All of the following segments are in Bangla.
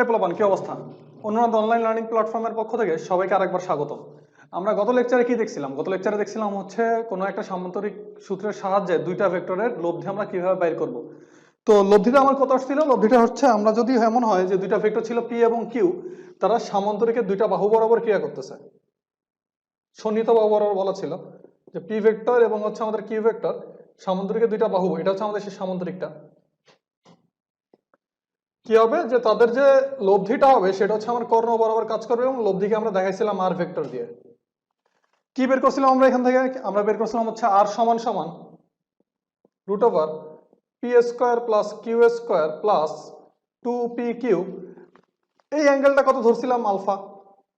এই পোলাপান কি অবস্থা? অনুনাদ অনলাইন লার্নিং প্ল্যাটফর্মের পক্ষ থেকে সবাইকে আরেকবার স্বাগতম। আমরা গত লেকচারে কি দেখছিলাম? গত লেকচারে দেখছিলাম হচ্ছে কোনো একটা সামান্তরিক সূত্রের সাহায্যে দুইটা ভেক্টরের লব্ধি আমরা কিভাবে বের করব। তো লব্ধিটা আমার কত আসছিল? লব্ধিটা হচ্ছে আমরা যদি এমন হয় যে দুইটা ভেক্টর ছিল পি এবং কিউ, তারা সামান্তরিকের দুইটা বাহু বরাবর ক্রিয়া করতেছে। সন্নিহিত বাহু বরাবর বলা ছিল যে পি ভেক্টর এবং হচ্ছে আমাদের কিউ ভেক্টর সামান্তরিকের দুইটা বাহু, এটা হচ্ছে আমাদের সেই সামান্তরিকটা। কি হবে যে তাদের যে লব্ধিটা হবে সেটা হচ্ছে আমার কর্ণ বরাবর কাজ করবে এবং লব্ধিকে আমরা দেখাইছিলাম আর ভেক্টর দিয়ে। কি বের করছিলাম আমরা এখান থেকে? আমরা বের করছিলাম হচ্ছে আর সমান সমান root over p square plus q square plus 2p3। এই অ্যাঙ্গেলটা কত ধরছিলাম? আলফা।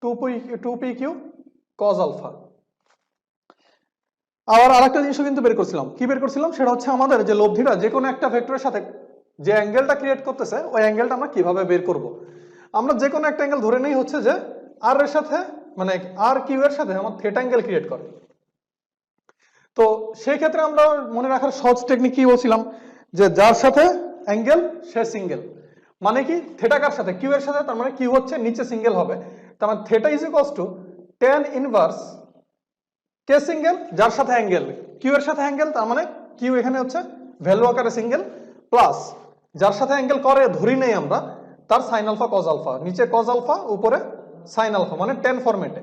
2p3 cos alpha. আবার আরেকটা জিনিসও কিন্তু বের করছিলাম। কি বের করছিলাম? সেটা হচ্ছে আমাদের যে লব্ধিটা যে কোনো একটা ভেক্টরের সাথে যে অ্যাঙ্গেলটা ক্রিয়েট করতেছে ওই অ্যাঙ্গেলটা আমরা কিভাবে বের করব। আমরা যে কোনো একটা অ্যাঙ্গেল ধরে নেই হচ্ছে যে আর এর সাথে মানে আর কিউ এর সাথে আমার থেটা অ্যাঙ্গেল ক্রিয়েট করে। তো সেই ক্ষেত্রে আমরা মনে রাখার সহজ টেকনিক কি বলছিলাম? যে যার সাথে অ্যাঙ্গেল সে সিঙ্গেল। মানে কি? থেটা কার সাথে? কিউ এর সাথে, তার মানে কিউ হচ্ছে নিচে সিঙ্গেল হবে। তার মানে theta is equals two tan inverse K single যার সাথে অ্যাঙ্গেল কিউ এর সাথে অ্যাঙ্গেল, তার মানে কিউ এখানে হচ্ছে ভ্যালু আকারে সিঙ্গেল, প্লাস যার সাথে অ্যাঙ্গেল করে ধরি নেই আমরা তার সাইন আলফা কজ আলফা, নিচে কজ আলফা উপরে সাইন আলফা, মানে tan ফরম্যাটে।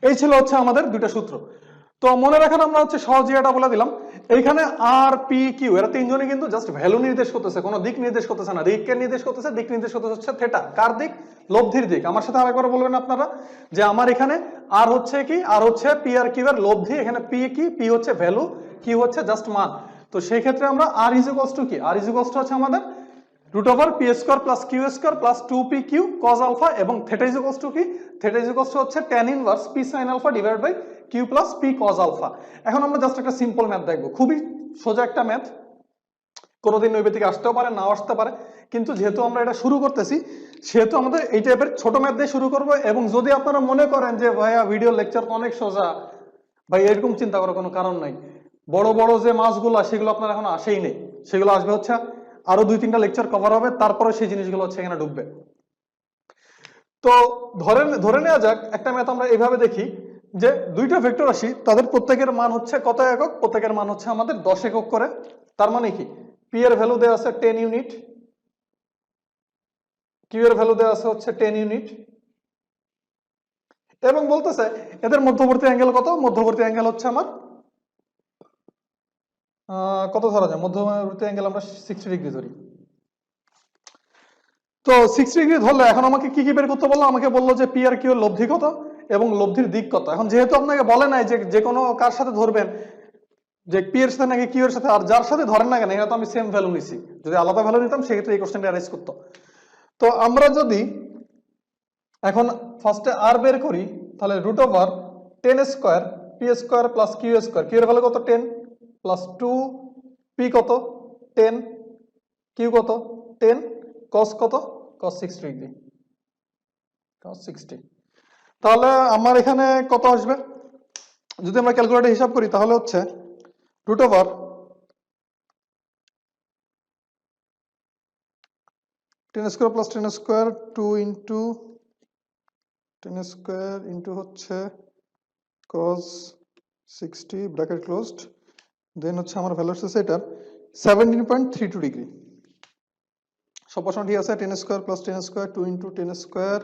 এই ছিল হচ্ছে আমাদের দুইটা সূত্র। তো মনে রাখার আমরা হচ্ছে সহজে এটা বলে দিলাম। এইখানে আর পি কিউ এরা তিনজনই কিন্তু জাস্ট ভ্যালু নির্দেশ করতেছে, কোনো দিক নির্দেশ করতেছে না। দিককে নির্দেশ করতেছে, দিক নির্দেশ করতেছে হচ্ছে থেটা। কার দিক? লব্ধির দিক। আমার সাথে আরেকবার বলবেন আপনারা যে আমার এখানে আর হচ্ছে কি? আর হচ্ছে পি আর কিউ এর লব্ধি। এখানে পি কি? পি হচ্ছে ভ্যালু, কিউ হচ্ছে জাস্ট মান। তো সেই ক্ষেত্রে আমরা আর ইজ ইকুয়ালস টু কি? আর ইজ ইকুয়ালস টু হচ্ছে আমাদের root over p square plus q square plus 2p3 cos alpha, এবং থেটা ইজ ইকুয়ালস টু কি? থেটা ইজ ইকুয়ালস টু হচ্ছে tan inverse p sine alpha divide by q plus p cos alpha. এখন আমরা জাস্ট একটা সিম্পল ম্যাথ দেখবো, খুবই সোজা একটা ম্যাথ। কোনোদিন নৈবে থেকে আসতেও পারে, নাও আসতে পারে, কিন্তু যেহেতু আমরা এটা শুরু করতেছি সেহেতু আমাদের এই টাইপের ছোট ম্যাথ দিয়ে শুরু করবো। এবং যদি আপনারা মনে করেন যে ভাইয়া ভিডিও লেকচার তো অনেক সোজা, ভাই এরকম চিন্তা করার কোনো কারণ নাই। বড় বড় যে মাছগুলো সেগুলো আপনার এখন আসেই নেই, সেগুলো আসবে হচ্ছে আরো 2-3টা লেকচার কভার হবে, তারপরে সেই জিনিসগুলো হচ্ছে এখানে ঢুকবে। তো ধরে নেওয়া যাক একটা ম্যাথ আমরা এইভাবে দেখি যে দুইটা ভেক্টর রাশি তাদের প্রত্যেকের মান হচ্ছে কত একক? প্রত্যেকের মান হচ্ছে আমাদের 10 একক করে। তার মানে কি? পি এর ভ্যালু দেওয়া আছে 10 ইউনিট, কিউ এর ভ্যালু দেওয়া আছে হচ্ছে 10 ইউনিট, এবং বলতেছে এদের মধ্যবর্তী অ্যাঙ্গেল কত? মধ্যবর্তী অ্যাঙ্গেল হচ্ছে আমার কত ধরা যায়? মধ্যবর্তী অ্যাঙ্গেল আমরা 60 ডিগ্রি ধরি। তো 60 ডিগ্রি ধরলে এখন আমাকে কি কি বের করতে বললো? আমাকে বললো যে পি আর কিউ এর লব্ধি কত এবং লব্ধির দিক কত। এখন যেহেতু আপনাকে বলে নাই যে যে কোনো কার সাথে ধরবেন, যে পি এর সাথে নাকি কিউ এর সাথে, আর যার সাথে ধরেন না কেন এখানে তো আমি সেম ভ্যালু নিছি। যদি আলাদা ভ্যালু নিতাম সেক্ষেত্রে এই কোশ্চেনটা অ্যারেঞ্জ করতো। তো আমরা যদি এখন ফার্স্টে আর বের করি তাহলে root over 10 square p square plus q square. Q এর ভ্যালু কত? 10 প্লাস 2 পি কত? 10, কিউ কত? 10, কস কত? কস 60 ডিগ্রি, কস 60। তাহলে আমার এখানে কত আসবে? যদি আমরা ক্যালকুলেটর হিসাব করি তাহলে হচ্ছে root over 10 square plus 10 square 2 into 10 square into হচ্ছে cos 60 ব্র্যাকেট ক্লোজড, দেন হচ্ছে আমার ভ্যালু হচ্ছে এটার 17.32 ডিগ্রি। সব প্রশ্ন ঠিক আছে। 10 square plus 10 square 2 into 10 square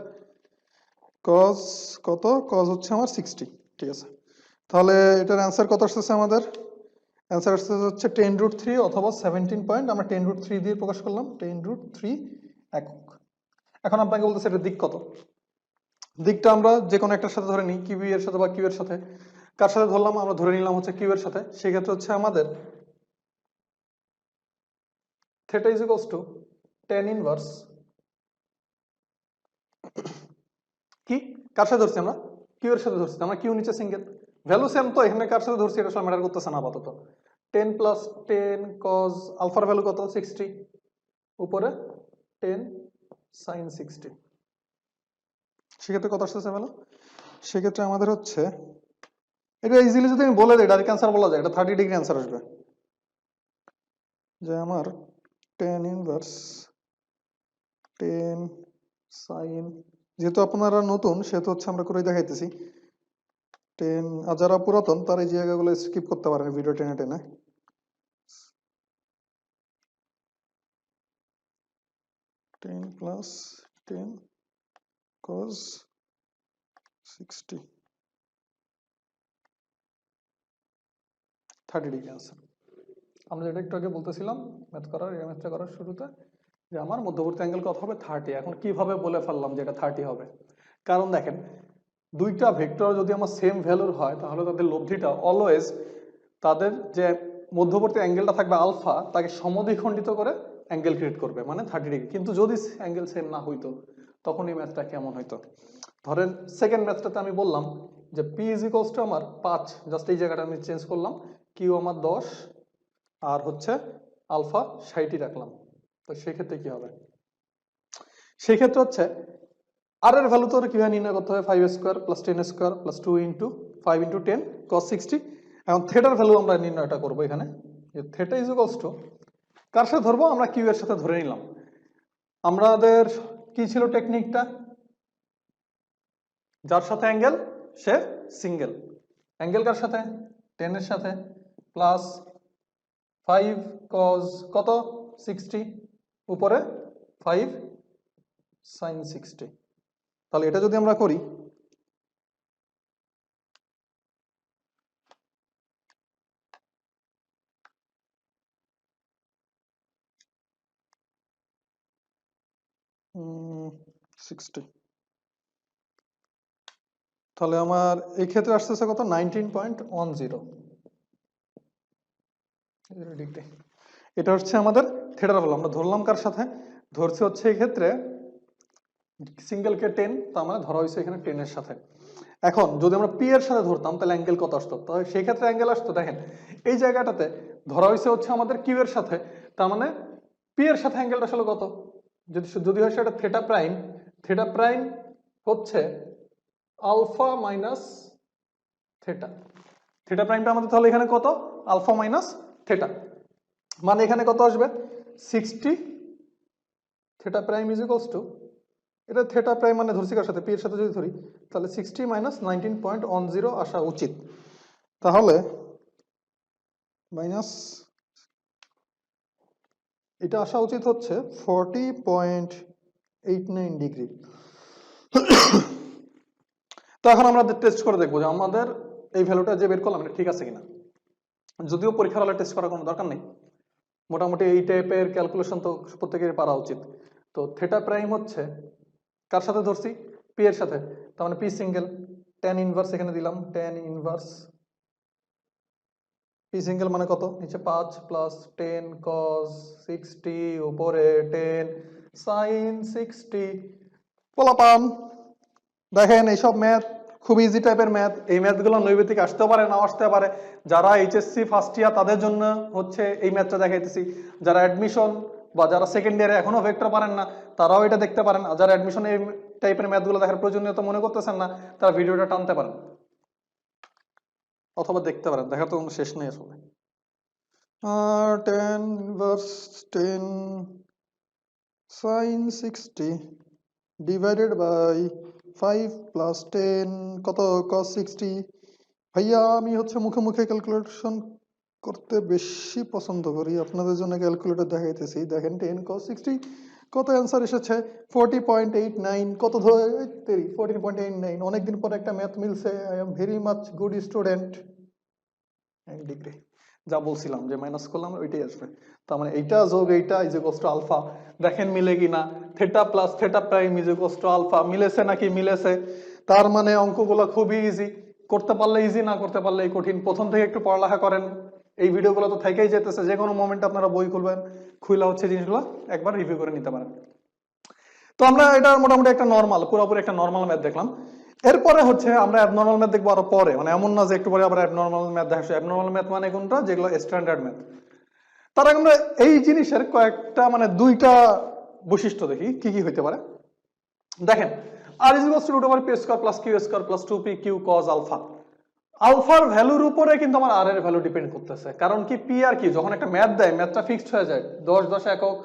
cos কত? cos হচ্ছে আমার 60, ঠিক আছে। তাহলে এটার অ্যান্সার কত আসতেছে? আমাদের অ্যান্সার আসতেছে হচ্ছে 10√3 অথবা 17 পয়েন্ট। আমরা 10√3 দিয়ে প্রকাশ করলাম, 10√3 একক। এখন আপনাকে বলতেছে এটার দিক কত? দিকটা আমরা যে কোনো একটার সাথে ধরে নিই, কিউ এর সাথে বা কিউ এর সাথে। কার সাথে ধরলাম? আমরা ধরে নিলাম হচ্ছে কিউ এর সাথে। সেক্ষেত্রে হচ্ছে আমাদের theta is equals two tan inverse কি? কার সাথে ধরছি আমরা? কিউ এর সাথে ধরছি। আমরা কিউ নিচে সিঙ্গেল, ভ্যালু সেম, তো এখানে কার সাথে ধরছি এটা আসলে ম্যাটার করতেছে না আপাতত। 10 প্লাস 10 কজ আলফার ভ্যালু কত? 60, উপরে 10 সাইন 60। সেক্ষেত্রে কত আসতেছে ভ্যালু? সেক্ষেত্রে আমাদের হচ্ছে এটা ইজিলি যদি আমি বলে দিই ডাইরেক্ট অ্যান্সার বলা যায়, এটা 30 ডিগ্রি অ্যান্সার আসবে। যে আমার tan ইনভার্স 10 সাইন, যেহেতু আপনারা নতুন সেহেতু হচ্ছে আমরা করে দেখাইতেছি 10, আর যারা পুরাতন তারা এই জায়গাগুলো স্কিপ করতে পারেন ভিডিও টেনে টেনে। 10 প্লাস 10 cos 60 30 ডিগ্রি আনসার। আমরা যেটা একটু আগে বলতেছিলাম ম্যাথ করার এই ম্যাথটা করার শুরুতে যে আমার মধ্যবর্তী অ্যাঙ্গেল কত হবে 30। এখন কিভাবে বলে ফেললাম যে এটা 30 হবে? কারণ দেখেন দুইটা ভেক্টর যদি আমার সেম ভ্যালুর হয় তাহলে তাদের লব্ধিটা অলওয়েজ তাদের যে মধ্যবর্তী অ্যাঙ্গেলটা থাকবে আলফা তাকে সমদ্বিখণ্ডিত করে অ্যাঙ্গেল ক্রিয়েট করবে, মানে 30 ডিগ্রি। কিন্তু যদি অ্যাঙ্গেল সেম না হইতো তখন এই ম্যাথটা কেমন হইতো? ধরেন সেকেন্ড ম্যাথটাতে আমি বললাম যে পি ইজ ইকুয়ালস টু আমার 5, জাস্ট এই জায়গাটা আমি চেঞ্জ করলাম, কিউ আমার 10 আর হচ্ছে আলফা 60 রাখলাম। তো সেক্ষেত্রে কি হবে? সেই ক্ষেত্রে হচ্ছে আর এর ভ্যালু তো কিভাবে নির্ণয় করতে হবে? 5 square plus 10 square plus 2 into 5 into 10 cos 60। এখন থেটার ভ্যালু আমরা নির্ণয়টা করবো এখানে। থেটা ইজ ইকুয়ালস টু কার সাথে ধরবো? আমরা কিউ এর সাথে ধরে নিলাম। আমাদের কি ছিল টেকনিকটা? যার সাথে অ্যাঙ্গেল সে সিঙ্গেল। অ্যাঙ্গেল কার সাথে? 10 এর সাথে, প্লাস 5 cos কত 60 উপরে 5 sin 60। তাহলে এটা যদি আমরা করি উম, 60, তাহলে আমার এই ক্ষেত্রে আসতেছে কত? 19.10 ডিগ্রি। এটা হচ্ছে আমাদের থিটার ভ্যালু। আমরা ধরলাম কার সাথে? ধরছে হচ্ছে এই ক্ষেত্রে সিঙ্গেলকে 10, তার মানে ধরা হয়েছে এখানে 10 এর সাথে। এখন যদি আমরা পি এর সাথে ধরতাম তাহলে অ্যাঙ্গেল কত আসতো? তাহলে সেই ক্ষেত্রে অ্যাঙ্গেল আসতো, দেখেন এই জায়গাটাতে ধরা হয়েছে হচ্ছে আমাদের কিউ এর সাথে, তার মানে পি এর সাথে অ্যাঙ্গেলটা আসলে কত? যদি যদি হয় সেটা থেটা প্রাইম, থেটা প্রাইম হচ্ছে আলফা মাইনাস থেটা। থেটা প্রাইমটা আমাদের তাহলে এখানে কত? আলফা মাইনাস থেটা, মানে এখানে কত আসবে? 60 theta prime is equals two, এটা থেটা প্রাইম মানে ধরছি কার সাথে? পি এর সাথে যদি ধরি তাহলে 60 মাইনাস 19.10 আসা উচিত। তাহলে মাইনাস এটা আসা উচিত হচ্ছে 40.89 ডিগ্রি। তো এখন আমরা টেস্ট করে দেখবো যে আমাদের এই ভ্যালুটা যে বের করলাম এটা ঠিক আছে কিনা। যদিও পরীক্ষার হলে টেস্ট করার কোনো দরকার নেই, মোটামুটি এই টাইপের ক্যালকুলেশন তো প্রত্যেকেরই পারা উচিত। তো থেটা প্রাইম হচ্ছে কার সাথে ধরছি? পি এর সাথে, তার মানে পি সিঙ্গেল, tan ইনভার্স এখানে দিলাম, tan ইনভার্স পি সিঙ্গেল মানে কত? নিচে 5 প্লাস 10 cos 60 উপরে 10 sin 60। পোলাপান দেখেন এইসব ম্যাথ খুব ইজি টাইপের ম্যাথ। এই ম্যাথগুলো নৈবেদিক আসতে পারে নাও আসতে পারে। যারা এইচএসসি ফার্স্ট ইয়ার তাদের জন্য হচ্ছে এই ম্যাথটা দেখাইতেছি। যারা অ্যাডমিশন বা যারা সেকেন্ড ইয়ারে এখনো ভেক্টর পারেন না তারাও এটা দেখতে পারেন। আর যারা অ্যাডমিশন এই টাইপের ম্যাথগুলো দেখার প্রয়োজনীয়তা মনে করতেছেন না তারা ভিডিওটা টানতে পারেন অথবা দেখতে পারেন, দেখার তো কোনো শেষ নেই আসলে। tan inverse 10 sin 60 divided by 5 plus 10 কত? cos 60। ভাইয়া আমি হচ্ছে মুখে মুখে ক্যালকুলেশন করতে বেশি পছন্দ করি, আপনাদের জন্য ক্যালকুলেটর দেখাইতেছি। দেখেন 10 cos 60 কত অ্যান্সার এসেছে? 40.89। কত ধরে? 14.89। অনেকদিন পর একটা ম্যাথ মিলছে। I am very much good student. 1 degree যা বলছিলাম যে মাইনাস করলাম ওইটাই আসবে। তার মানে এইটা যোগ এইটা ইজ ইকুয়ালস টু আলফা। দেখেন মিলে কিনা? Theta plus theta prime is equals to alpha. মিলেছে নাকি? মিলেছে। তার মানে অঙ্কগুলো খুবই ইজি, করতে পারলে ইজি, না করতে পারলে কঠিন। প্রথম থেকে একটু পড়ালেখা করেন, এই ভিডিওগুলো তো থেকেই যেতেছে, যে কোনো মোমেন্ট আপনারা বই খুলবেন, খুলে হচ্ছে জিনিসগুলো একবার রিভিউ করে নিতে পারেন। তো আমরা এটা মোটামুটি একটা নর্মাল, পুরোপুরি একটা নর্মাল ম্যাথ দেখলাম। এরপরে হচ্ছে আমরা অ্যাবনর্মাল ম্যাথ দেখবো আরো পরে, মানে এমন না যে একটু পরে আবার অ্যাবনর্মাল ম্যাথ দেখা। অ্যাবনর্মাল ম্যাথ মানে কোনটা? যেগুলো স্ট্যান্ডার্ড ম্যাথ। তার আগে আমরা এই জিনিসের কয়েকটা মানে দুইটা বৈশিষ্ট্য দেখি কি কি হইতে পারে। দেখেন r is equals to root over p square plus q square plus 2p q cos alpha. আলফার ভ্যালুর উপরে কিন্তু আমার আর এর ভ্যালু ডিপেন্ড করতেছে। কারণ কি? পি আর কি যখন একটা ম্যাথ দেয় ম্যাথটা ফিক্সড হয়ে যায়, 10 10 একক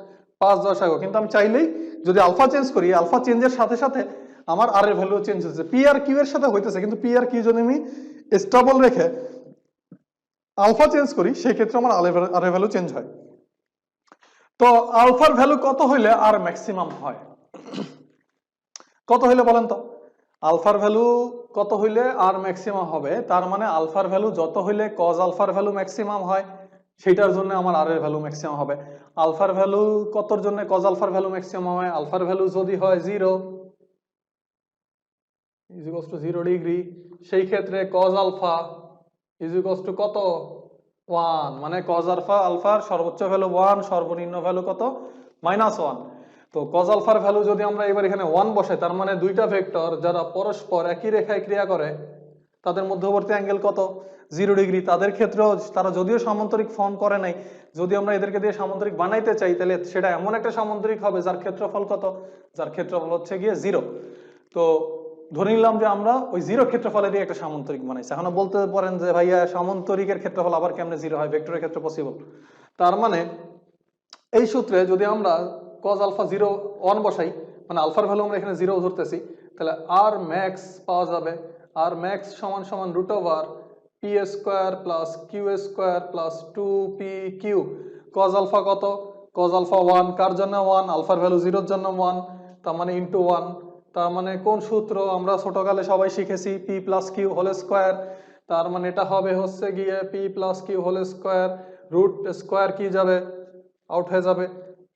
5 10 একক, কিন্তু আমি চাইলেই যদি আলফা চেঞ্জ করি, আলফা চেঞ্জের সাথে সাথে আমার আর এর ভ্যালু চেঞ্জ হচ্ছে। পি আর কিউ এর সাথে হইতেছে, কিন্তু পি আর কিউ যদি আমি স্টেবল রেখে আলফা চেঞ্জ করি সেই ক্ষেত্রে আমার আর এর ভ্যালু চেঞ্জ হয়। তো আলফার ভ্যালু কত হইলে আর ম্যাক্সিমাম হয়? কত হইলে বলেন তো? আলফার ভ্যালু কত হইলে আর ম্যাক্সিমাম হবে? তার মানে আলফার ভ্যালু যত হইলে কজ আলফার ভ্যালু ম্যাক্সিমাম হয়, সেটার জন্য আমার আর এর ভ্যালু ম্যাক্সিমাম হবে। আলফার ভ্যালু কতর জন্য কজ আলফার ভ্যালু ম্যাক্সিমাম হয়? আলফার ভ্যালু যদি হয় 0 ইজ ইকুয়ালস টু 0 ডিগ্রি, সেই ক্ষেত্রে cos alpha is equals to কত? 1। মানে কজ আলফা, আলফার সর্বোচ্চ ভ্যালু 1, সর্বনিম্ন ভ্যালু কত? -1। তো কজ আলফার ভ্যালু যদি আমরা এবার এখানে 1 বসাই, তার মানে দুইটা ভেক্টর যারা পরস্পর একই রেখায় ক্রিয়া করে তাদের মধ্যবর্তী অ্যাঙ্গেল কত? 0 ডিগ্রি। তাদের ক্ষেত্রেও তারা যদিও সামান্তরিক ফর্ম করে নাই, যদি আমরা এদেরকে দিয়ে সামান্তরিক বানাইতে চাই তাহলে সেটা এমন একটা সামান্তরিক হবে যার ক্ষেত্রফল কত? যার ক্ষেত্রফল হচ্ছে গিয়ে 0। তো ধরে নিলাম যে আমরা ওই 0 ক্ষেত্রফলে দিয়ে একটা সামান্তরিক বানাইছি। এখন বলতে পারেন যে ভাইয়া সামান্তরিকের ক্ষেত্রফল আবার কেমনে 0 হয়? ভেক্টরের ক্ষেত্রে পসিবল। তার মানে এই সূত্রে যদি আমরা cos আলফা 0 1 বসাই, মানে আলফার ভ্যালু আমরা এখানে 0 ধরতেছি, তাহলে আর ম্যাক্স পাওয়া যাবে। আর ম্যাক্স সমান সমান root over p square plus q square plus 2পি কিউ। cos আলফা কত? cos আলফা 1, কার জন্য 1? আলফার ভ্যালু 0 এর জন্য 1, তার মানে ইন্টু 1। তার মানে কোন সূত্র আমরা ছোটকালে সবাই শিখেছি? P plus q whole square. তার মানে এটা হবে হচ্ছে গিয়ে p plus q whole square, root square কি যাবে? আউট হয়ে যাবে,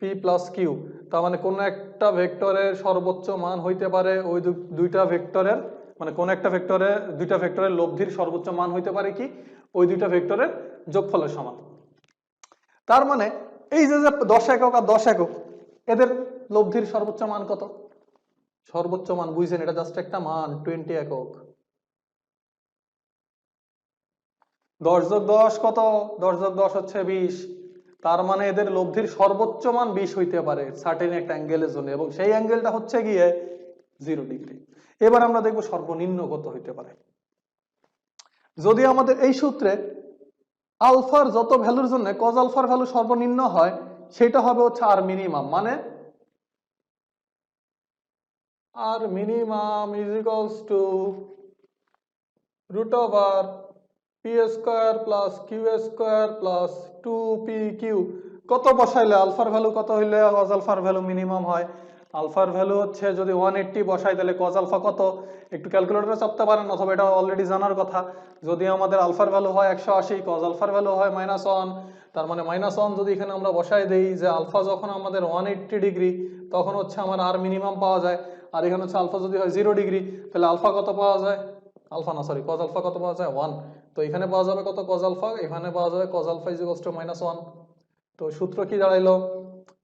পি প্লাস কিউ। তার মানে কোন একটা ভেক্টরের সর্বোচ্চ মান হইতে পারে ওই দুইটা ভেক্টরের, মানে কোন একটা ভেক্টরে দুইটা ভেক্টরের লব্ধির সর্বোচ্চ মান হইতে পারে কি? ওই দুইটা ভেক্টরের যোগফলের সমান। তার মানে এই যে 10 একক আর 10 একক, এদের লব্ধির সর্বোচ্চ মান কত? সর্বোচ্চ মান বুঝছেন, এটা জাস্ট একটা মান, 20 একক। 10 যোগ 10 কত? 10 যোগ 10 হচ্ছে 20। তার মানে এদের লব্ধির সর্বোচ্চ মান 20 হইতে পারে সার্টেন একটা অ্যাঙ্গেলের জন্য, এবং সেই অ্যাঙ্গেলটা হচ্ছে গিয়ে 0 ডিগ্রি। এবার আমরা দেখব সর্বনিম্ন কত হইতে পারে। যদি আমাদের এই সূত্রে আলফার যত ভ্যালুর জন্য কজ আলফার ভ্যালু সর্বনিম্ন হয়, সেটা হবে হচ্ছে আর মিনিমাম, মানে r minimum is equals to root over p square plus q square plus 2পি কিউ। কত বসাইলে আলফার ভ্যালু কত হইলে কজ আলফার ভ্যালু মিনিমাম হয়? আলফার ভ্যালু হচ্ছে যদি 180 বসাই তাহলে কজ আলফা কত? একটু ক্যালকুলেটরে চাপতে পারেন, অথবা এটা অলরেডি জানার কথা। যদি আমাদের আলফার ভ্যালু হয় 180, কজ আলফার ভ্যালু হয় -1, তার মানে -1 যদি এখানে আমরা বসাই দেই যে আলফা যখন আমাদের 180 ডিগ্রি, তখন হচ্ছে আমার আর মিনিমাম পাওয়া যায়। আর এখানে হচ্ছে আলফা যদি হয় 0 ডিগ্রি, তাহলে আলফা কত পাওয়া যায়? আলফা না, সরি, কজ আলফা কত পাওয়া যায়? 1। তো এখানে পাওয়া যাবে কত? কজ আলফা, এখানে পাওয়া যাবে cause alpha is equals to -1। তো সূত্র কি দাঁড়াইলো?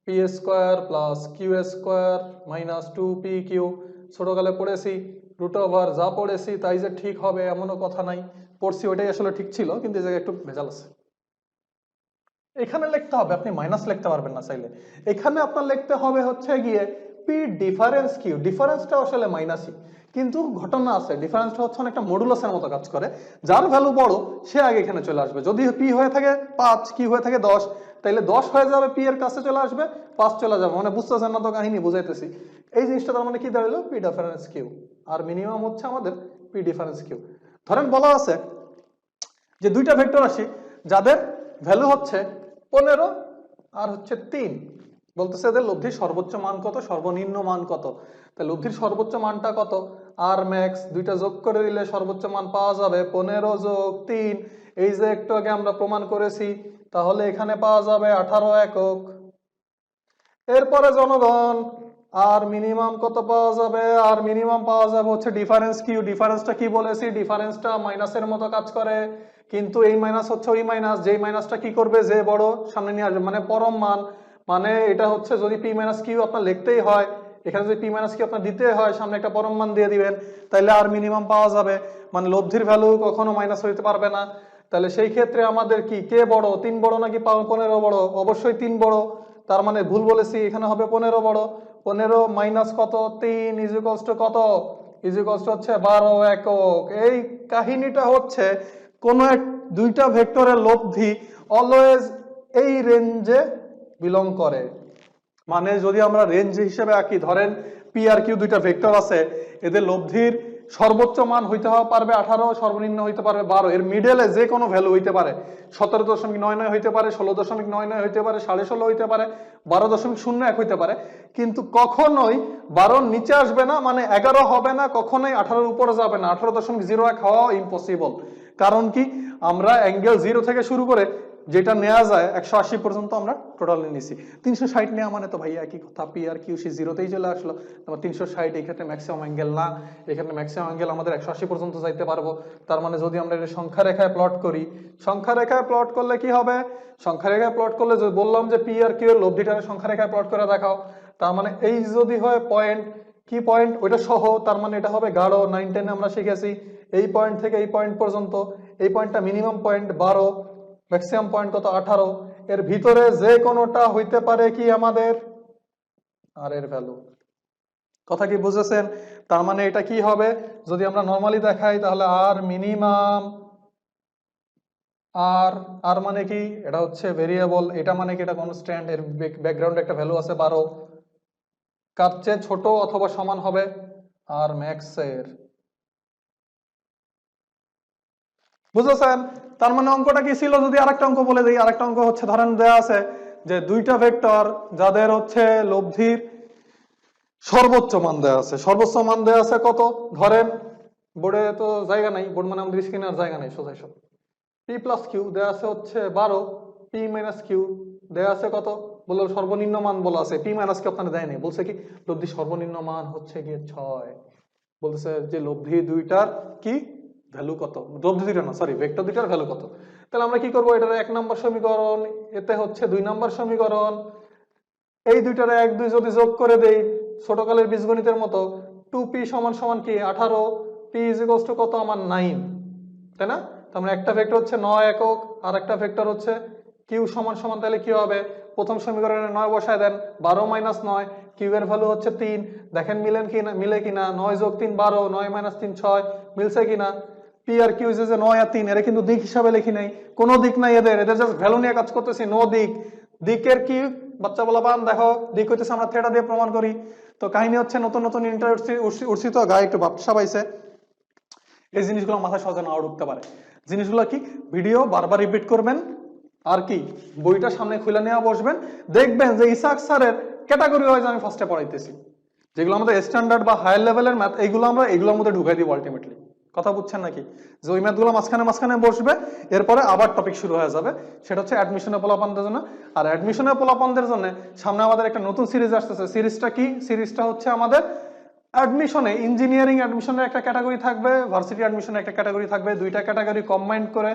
P square plus q square minus 2পি কিউ। ছোটকালে পড়েছি, রুট ওভার যা পড়েছি তাই যে ঠিক হবে এমনও কথা নাই, পড়ছি ওইটাই আসলে ঠিক ছিল, কিন্তু এই জায়গায় একটু ভেজাল আছে। এখানে লিখতে হবে, আপনি মাইনাস লিখতে পারবেন না চাইলে। এখানে আপনার লিখতে হবে হচ্ছে গিয়ে পি ডিফারেন্স কিউ। ডিফারেন্সটা আসলে মাইনাসই, কিন্তু ঘটনা আছে, ডিফারেন্সটা হচ্ছে অনেকটা মডুলাসের মতো কাজ করে। যার ভ্যালু বড় সে আগে এখানে চলে আসবে। যদি পি হয়ে থাকে 5, কি হয়ে থাকে 10, তাইলে 10 হয়ে যাবে, পি এর কাছে চলে আসবে, 5 চলে যাবে। মানে বুঝতেছেন না তো কাহিনী? বুঝাইতেছি। এই জিনিসটা তার মানে কি দাঁড়ালো? P difference q. R minimum হচ্ছে আমাদের পি ডিফারেন্স কিউ। ধরেন বলা আছে যে দুইটা ভেক্টর রাশি যাদের ভ্যালু হচ্ছে 15 আর হচ্ছে 3, বলতেছে এদের লব্ধির সর্বোচ্চ মান কত, সর্বনিম্ন মান কত। তাহলে লব্ধির সর্বোচ্চ মানটা কত? আর ম্যাক্স, দুইটা যোগ করে দিলে সর্বোচ্চ মান পাওয়া যাবে 15 যোগ 3। এই যে একটু আগে আমরা প্রমাণ করেছি, তাহলে এখানে পাওয়া যাবে 18 একক। এরপরে জনগণ আর মিনিমাম কত পাওয়া যাবে? আর মিনিমাম পাওয়া যাবে হচ্ছে ডিফারেন্স কিউ। ডিফারেন্সটা কি বলেছি? ডিফারেন্সটা মাইনাসের মতো কাজ করে, কিন্তু এই মাইনাস হচ্ছে ওই মাইনাস, যেই মাইনাসটা কি করবে? যে বড় সামনে নিয়ে আসবে, মানে পরম মান। মানে এটা হচ্ছে যদি পি মাইনাস কিউ আপনার লিখতেই হয়, এখানে যদি পি মাইনাস কিউ আপনার দিতে হয়, সামনে একটা পরম মান দিয়ে দিবেন, তাহলে আর মিনিমাম পাওয়া যাবে। মানে লব্ধির ভ্যালু কখনো মাইনাস হইতে পারবে না। তাহলে সেই ক্ষেত্রে আমাদের কি, কে বড়? 3 বড় নাকি 15 বড়? অবশ্যই 3 বড়। তার মানে ভুল বলেছি, এখানে হবে 15 বড়। 15 মাইনাস কত? 3 ইজ ইকুয়ালস টু কত? ইজ ইকুয়ালস টু হচ্ছে 12 একক। এই কাহিনীটা হচ্ছে কোন এক দুইটা ভেক্টরের লব্ধি অলওয়েজ এই রেঞ্জে বিলং করে। মানে যদি আমরা রেঞ্জ হিসেবে আঁকি, ধরেন পি আর কিউ দুইটা ভেক্টর আছে, এদের লব্ধির সর্বোচ্চ মান হইতে পারবে 18, সর্বনিম্ন হইতে পারবে 12, এর মিডলে যে কোনো ভ্যালু হইতে পারে, 17.99 হইতে পারে, 16.99 হইতে পারে, 16.5 হইতে পারে, 12.01 হইতে পারে, কিন্তু কখনোই 12 নিচে আসবে না, মানে 11 হবে না, কখনোই 18 উপরে যাবে না, 18.01 হওয়া ইম্পসিবল। কারণ কি, আমরা অ্যাঙ্গেল 0 থেকে শুরু করে যেটা নেওয়া যায় 180 পর্যন্ত আমরা টোটালি নিছি। 360 নেওয়া মানে তো ভাই একই কথা, পি আর কিউ সি জিরোতেই চলে আসলো। তোমার 360 এই ক্ষেত্রে ম্যাক্সিমাম অ্যাঙ্গেল না, এখানে ম্যাক্সিমাম অ্যাঙ্গেল আমাদের 180 পর্যন্ত যাইতে পারবো। তার মানে যদি আমরা এটা সংখ্যা রেখায় প্লট করি, সংখ্যা রেখায় প্লট করলে কি হবে, সংখ্যা রেখায় প্লট করলে যদি বললাম যে পি আর কিউ এর লব্ধিটারে সংখ্যা রেখায় প্লট করে দেখাও, তার মানে এই যদি হয় পয়েন্ট, কি পয়েন্ট ওইটা সহ, তার মানে এটা হবে গাঢ়। 9, 10 আমরা শিখেছি এই পয়েন্ট থেকে এই পয়েন্ট পর্যন্ত, এই পয়েন্টটা মিনিমাম পয়েন্ট 12, ম্যাক্সিমাম পয়েন্ট কত 18, এর ভিতরে যে কোনোটা হইতে পারে কি আমাদের আর এর ভ্যালু। কথা কি বুঝেছেন? তার মানে এটা কি হবে, যদি আমরা নরমালি দেখাই তাহলে আর মিনিমাম, আর আর মানে কি, এটা হচ্ছে ভেরিয়েবল, এটা মানে কি এটা কনস্ট্যান্ট, এর ব্যাকগ্রাউন্ডে একটা ভ্যালু আছে 12, কার চেয়ে ছোট অথবা সমান হবে আর ম্যাক্স এর। বুঝেছেন? তার মানে অঙ্কটা কি ছিল, যদি আরেকটা অঙ্ক বলে দিই, আরেকটা অঙ্ক হচ্ছে ধরেন দেয়া আছে যে দুইটা ভেক্টর যাদের হচ্ছে লব্ধির সর্বোচ্চ মান দেয়া আছে, সর্বোচ্চ মান দেয়া আছে কত, ধরেন বোর্ডে তো জায়গা নাই, বোর্ড মানে আমাদের স্ক্রিনে আর জায়গা নাই, সোজা সব পি প্লাস কিউ দেয়া আছে হচ্ছে 12, পি মাইনাস কিউ দেয়া আছে কত, বললো সর্বনিম্ন মান বলা আছে, পি মাইনাস কিউ আপনারা দেয়নি, বলছে কি লব্ধি সর্বনিম্ন মান হচ্ছে গিয়ে 6, বলতেছে যে লব্ধি দুইটার কি ভ্যালু কত, লব্ধি দুইটা না সরি ভেক্টর দুইটার ভ্যালু কত। তাহলে আমরা কি করব, এটার 1 নম্বর সমীকরণ, এতে হচ্ছে 2 নম্বর সমীকরণ, এই দুইটার 1 2 যদি যোগ করে দেই ছোটকালের বীজগণিতের মতো, 2p সমান সমান কি 18, p ইজ ইকুয়ালস টু কত আমার 9, তাই না? তার মানে একটা ভেক্টর হচ্ছে 9 একক, আর একটা ভেক্টর হচ্ছে q সমান সমান, তাহলে কি হবে, প্রথম সমীকরণে 9 বসায় দেন, 12 মাইনাস 9, q এর ভ্যালু হচ্ছে 3, দেখেন মিলে কিনা, 9 যোগ 3 12, 9 মাইনাস 3 6, মিলছে কিনা। p আর q যে 9 আর 3, এরা কিন্তু দিক হিসাবে লিখি নাই, কোনো দিক নাই এদের, এদের জাস্ট ভ্যালু নিয়ে কাজ করতেছি, নো দিক। দিকের কি বাচ্চা বলা পান, দেখো দিক হইতেছে আমরা থিটা দিয়ে প্রমাণ করি। তো কাহিনী হচ্ছে নতুন নতুন ইন্টারেস্ট উঠছি তো গায়ে একটু ভাবসা পাইছে, এই জিনিসগুলো মাথায় সহজে নাও ঢুকতে পারে। জিনিসগুলো কি, ভিডিও বারবার রিপিট করবেন, আর কি বইটা সামনে খুলে নেওয়া বসবেন, দেখবেন যে ইসাক স্যারের ক্যাটাগরি ওয়াইজ আমি ফার্স্টে পড়াইতেছি, যেগুলো আমাদের স্ট্যান্ডার্ড বা হায়ার লেভেলের ম্যাথ, এইগুলো আমরা এগুলোর মধ্যে ঢুকাই দিব আলটিমেটলি। কথা বুঝছেন নাকি, যে ওই ম্যাথগুলো মাঝখানে মাঝখানে বসবে, এরপরে আবার টপিক শুরু হয়ে যাবে, সেটা হচ্ছে অ্যাডমিশনের পোলাপানদের জন্য। আর অ্যাডমিশনের পোলাপানদের জন্য সামনে আমাদের একটা নতুন সিরিজ আসতেছে। সিরিজটা কি, সিরিজটা হচ্ছে আমাদের অ্যাডমিশনে, ইঞ্জিনিয়ারিং অ্যাডমিশনের একটা ক্যাটাগরি থাকবে, ভার্সিটি অ্যাডমিশনের একটা ক্যাটাগরি থাকবে, দুইটা ক্যাটাগরি কম্বাইন্ড করে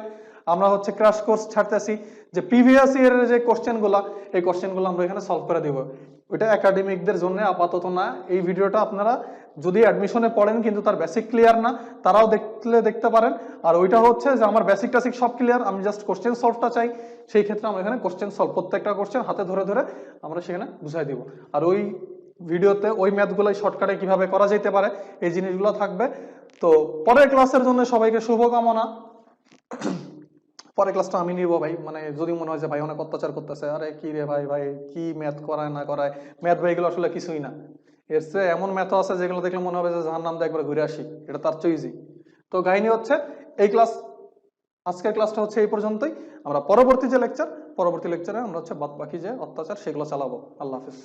আমরা হচ্ছে ক্র্যাশ কোর্স ছাড়তেছি, যে প্রিভিয়াস ইয়ারের যে কোশ্চেনগুলো, এই কোশ্চেনগুলো আমরা এখানে সলভ করে দিব। ওইটা একাডেমিকদের জন্য আপাতত না, এই ভিডিওটা আপনারা যদি অ্যাডমিশনে পড়েন কিন্তু তার বেসিক ক্লিয়ার না, তারাও দেখতে পারেন। আর ওইটা হচ্ছে যে আমার বেসিক টাসিক সব ক্লিয়ার, আমি জাস্ট কোশ্চেন সলভটা চাই, সেই ক্ষেত্রে আমরা এখানে কোশ্চেন সলভ, প্রত্যেকটা কোশ্চেন হাতে ধরে ধরে আমরা সেখানে বুঝাই দিব। আর ওই ভিডিওতে ওই ম্যাথগুলোই শর্টকাটে কিভাবে করা যেতে পারে এই জিনিসগুলো থাকবে। তো পরের ক্লাসের জন্য সবাইকে শুভকামনা। পরের ক্লাসটা আমি নিব ভাই, মানে যদি মনে হয় যে ভাই অনেক অত্যাচার করতেছে, আরে কি রে ভাই, ভাই কি ম্যাথ করায় না করায়, ম্যাথ ভাই এগুলো আসলে কিছুই না, এর চেয়ে এমন ম্যাথ আছে যেগুলো দেখলে মনে হবে যে জাহান্নাম দিয়ে একবার ঘুরে আসি, এটা তার চেয়ে ইজি। তো কাহিনী হচ্ছে এই ক্লাস, আজকের ক্লাসটা হচ্ছে এই পর্যন্তই। আমরা পরবর্তী লেকচারে আমরা হচ্ছে বাদ বাকি যে অত্যাচার সেগুলো চালাবো। আল্লাহ হাফেজ।